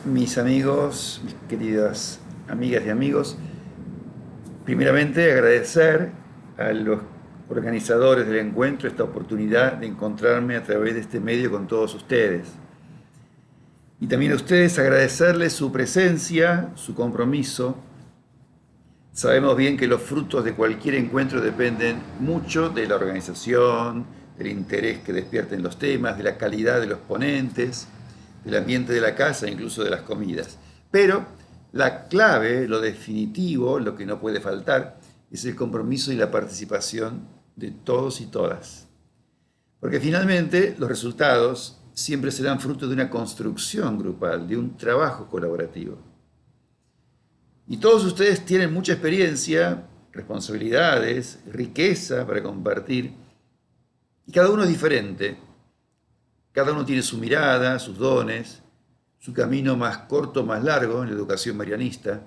Mis amigos, mis queridas amigas y amigos, primeramente agradecer a los organizadores del encuentro esta oportunidad de encontrarme a través de este medio con todos ustedes. Y también a ustedes agradecerles su presencia, su compromiso. Sabemos bien que los frutos de cualquier encuentro dependen mucho de la organización, del interés que despierten los temas, de la calidad de los ponentes, del ambiente de la casa, incluso de las comidas. Pero la clave, lo definitivo, lo que no puede faltar, es el compromiso y la participación de todos y todas. Porque finalmente los resultados siempre serán fruto de una construcción grupal, de un trabajo colaborativo. Y todos ustedes tienen mucha experiencia, responsabilidades, riqueza para compartir, y cada uno es diferente. Cada uno tiene su mirada, sus dones, su camino más corto, más largo en la educación marianista,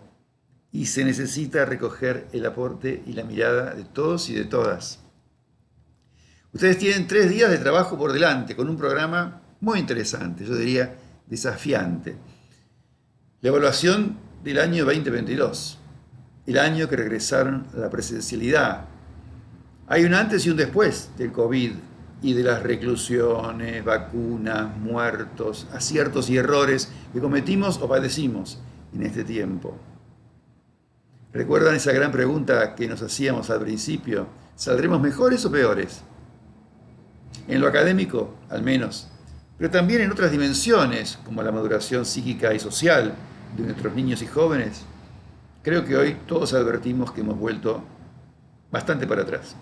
y se necesita recoger el aporte y la mirada de todos y de todas. Ustedes tienen 3 días de trabajo por delante, con un programa muy interesante, yo diría desafiante. La evaluación del año 2022, el año que regresaron a la presencialidad. Hay un antes y un después del COVID y de las reclusiones, vacunas, muertos, aciertos y errores que cometimos o padecimos en este tiempo. ¿Recuerdan esa gran pregunta que nos hacíamos al principio? ¿Saldremos mejores o peores? En lo académico, al menos, pero también en otras dimensiones, como la maduración psíquica y social de nuestros niños y jóvenes. Creo que hoy todos advertimos que hemos vuelto bastante para atrás.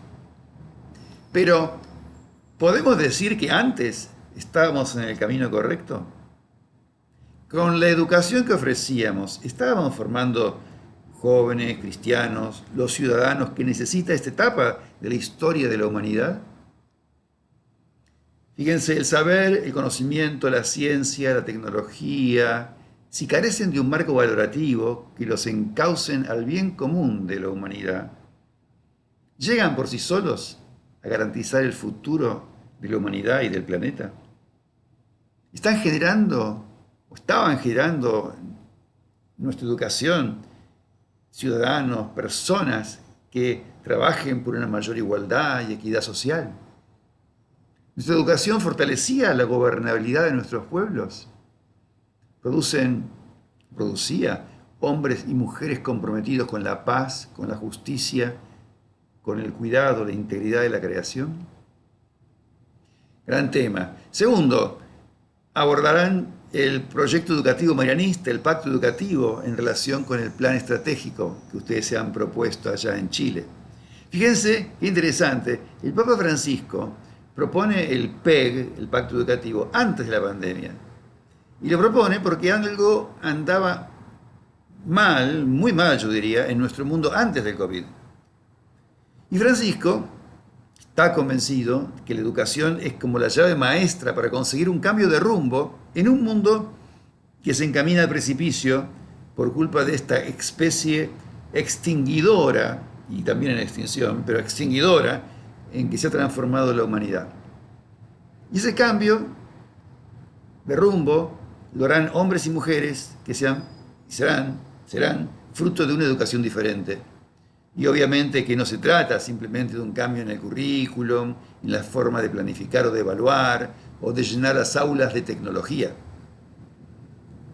Pero, ¿podemos decir que antes estábamos en el camino correcto? Con la educación que ofrecíamos, ¿estábamos formando jóvenes, cristianos, los ciudadanos que necesita esta etapa de la historia de la humanidad? Fíjense, el saber, el conocimiento, la ciencia, la tecnología, si carecen de un marco valorativo que los encaucen al bien común de la humanidad, ¿llegan por sí solos a garantizar el futuro de la humanidad y del planeta? ¿Están generando o estaban generando en nuestra educación ciudadanos, personas que trabajen por una mayor igualdad y equidad social? ¿Nuestra educación fortalecía la gobernabilidad de nuestros pueblos? Producía hombres y mujeres comprometidos con la paz, con la justicia, con el cuidado, la integridad de la creación. Gran tema. Segundo, abordarán el proyecto educativo marianista, el pacto educativo, en relación con el plan estratégico que ustedes se han propuesto allá en Chile. Fíjense qué interesante, el Papa Francisco propone el PEG, el pacto educativo, antes de la pandemia. Y lo propone porque algo andaba mal, muy mal yo diría, en nuestro mundo antes del COVID. Y Francisco está convencido que la educación es como la llave maestra para conseguir un cambio de rumbo en un mundo que se encamina al precipicio por culpa de esta especie extinguidora, y también en extinción, pero extinguidora, en que se ha transformado la humanidad. Y ese cambio de rumbo lo harán hombres y mujeres que serán fruto de una educación diferente. Y obviamente que no se trata simplemente de un cambio en el currículum, en la forma de planificar o de evaluar, o de llenar las aulas de tecnología.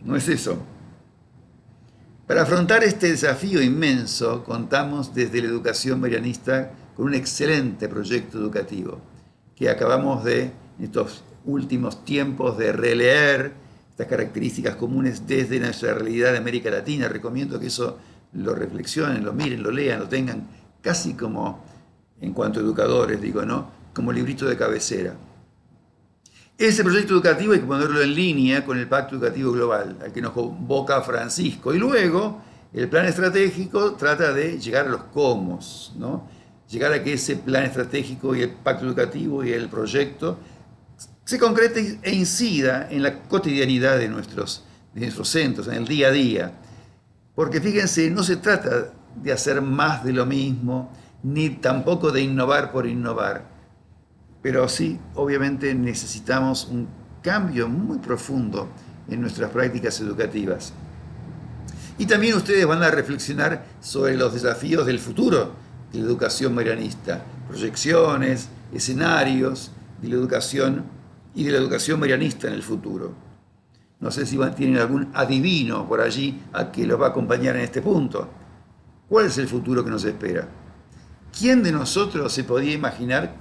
No es eso. Para afrontar este desafío inmenso, contamos desde la educación marianista con un excelente proyecto educativo que acabamos de, en estos últimos tiempos, de releer estas características comunes desde nuestra realidad de América Latina. Recomiendo que eso lo reflexionen, lo miren, lo lean, lo tengan casi como, en cuanto a educadores, digo, ¿no? Como librito de cabecera. Ese proyecto educativo hay que ponerlo en línea con el Pacto Educativo Global, al que nos convoca Francisco. Y luego, el plan estratégico trata de llegar a los cómo, ¿no? Llegar a que ese plan estratégico y el Pacto Educativo y el proyecto se concrete e incida en la cotidianidad de nuestros centros, en el día a día. Porque fíjense, no se trata de hacer más de lo mismo, ni tampoco de innovar por innovar. Pero sí, obviamente necesitamos un cambio muy profundo en nuestras prácticas educativas. Y también ustedes van a reflexionar sobre los desafíos del futuro de la educación marianista, proyecciones, escenarios de la educación y de la educación marianista en el futuro. No sé si tienen algún adivino por allí a que los va a acompañar en este punto. ¿Cuál es el futuro que nos espera? ¿Quién de nosotros se podía imaginar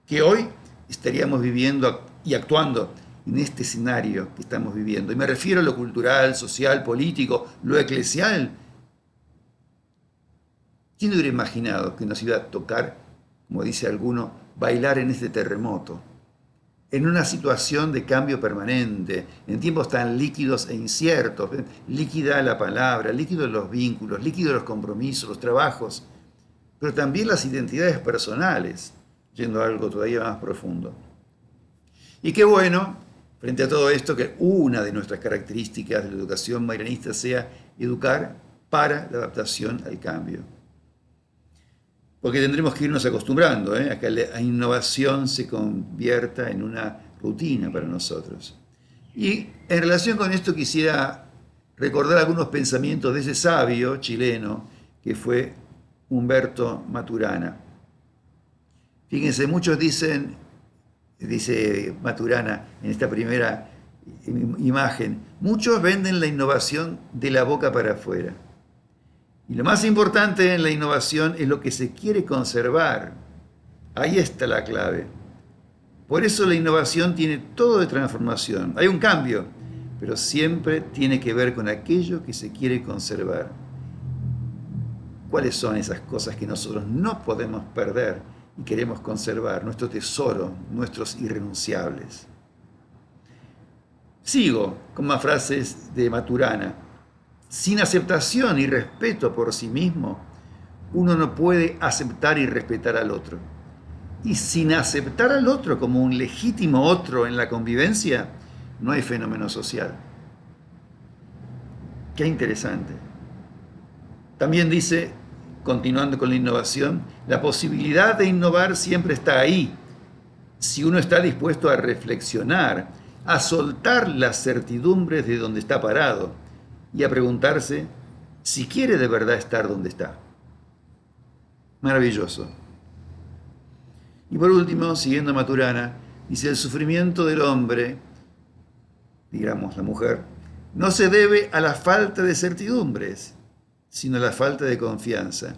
que hoy estaríamos viviendo y actuando en este escenario que estamos viviendo? Y me refiero a lo cultural, social, político, lo eclesial. ¿Quién hubiera imaginado que nos iba a tocar, como dice alguno, bailar en este terremoto? En una situación de cambio permanente, en tiempos tan líquidos e inciertos, líquida la palabra, líquidos los vínculos, líquidos los compromisos, los trabajos, pero también las identidades personales, yendo a algo todavía más profundo. Y qué bueno, frente a todo esto, que una de nuestras características de la educación marianista sea educar para la adaptación al cambio. Porque tendremos que irnos acostumbrando a que la innovación se convierta en una rutina para nosotros. Y en relación con esto quisiera recordar algunos pensamientos de ese sabio chileno que fue Humberto Maturana. Fíjense, muchos dicen, dice Maturana en esta primera imagen, muchos venden la innovación de la boca para afuera. Y lo más importante en la innovación es lo que se quiere conservar. Ahí está la clave. Por eso la innovación tiene todo de transformación. Hay un cambio, pero siempre tiene que ver con aquello que se quiere conservar. ¿Cuáles son esas cosas que nosotros no podemos perder y queremos conservar? Nuestro tesoro, nuestros irrenunciables. Sigo con más frases de Maturana. Sin aceptación y respeto por sí mismo, uno no puede aceptar y respetar al otro. Y sin aceptar al otro como un legítimo otro en la convivencia, no hay fenómeno social. Qué interesante. También dice, continuando con la innovación, la posibilidad de innovar siempre está ahí, si uno está dispuesto a reflexionar, a soltar las certidumbres de donde está parado, y a preguntarse si quiere de verdad estar donde está. Maravilloso. Y por último, siguiendo a Maturana, dice, el sufrimiento del hombre, digamos la mujer, no se debe a la falta de certidumbres, sino a la falta de confianza.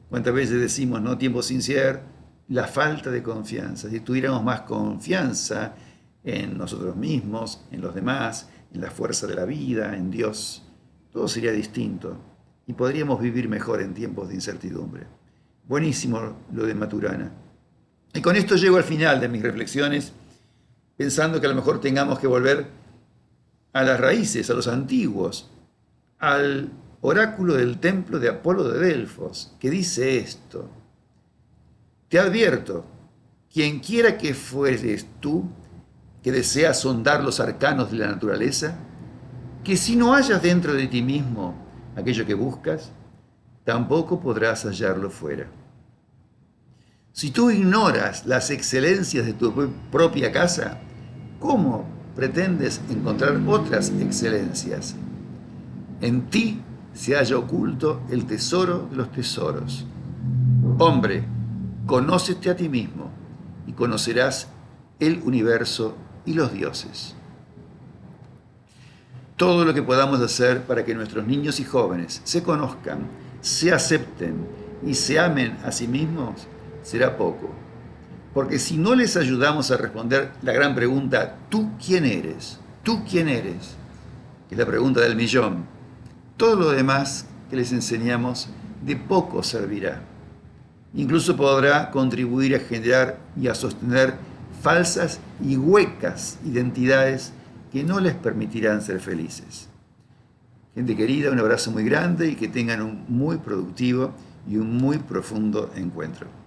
¿Cuántas veces decimos, no, tiempo sin ser, la falta de confianza? Si tuviéramos más confianza en nosotros mismos, en los demás, en la fuerza de la vida, en Dios, todo sería distinto y podríamos vivir mejor en tiempos de incertidumbre. Buenísimo lo de Maturana. Y con esto llego al final de mis reflexiones, pensando que a lo mejor tengamos que volver a las raíces, a los antiguos, al oráculo del templo de Apolo de Delfos, que dice esto: te advierto, quien quiera que fueres tú, que deseas sondar los arcanos de la naturaleza, que si no hallas dentro de ti mismo aquello que buscas, tampoco podrás hallarlo fuera. Si tú ignoras las excelencias de tu propia casa, ¿cómo pretendes encontrar otras excelencias? En ti se halla oculto el tesoro de los tesoros. Hombre, conócete a ti mismo y conocerás el universo y los dioses. Todo lo que podamos hacer para que nuestros niños y jóvenes se conozcan, se acepten y se amen a sí mismos será poco. Porque si no les ayudamos a responder la gran pregunta, ¿tú quién eres? ¿Tú quién eres? Que es la pregunta del millón. Todo lo demás que les enseñamos de poco servirá. Incluso podrá contribuir a generar y a sostener falsas y huecas identidades que no les permitirán ser felices. Gente querida, un abrazo muy grande y que tengan un muy productivo y un muy profundo encuentro.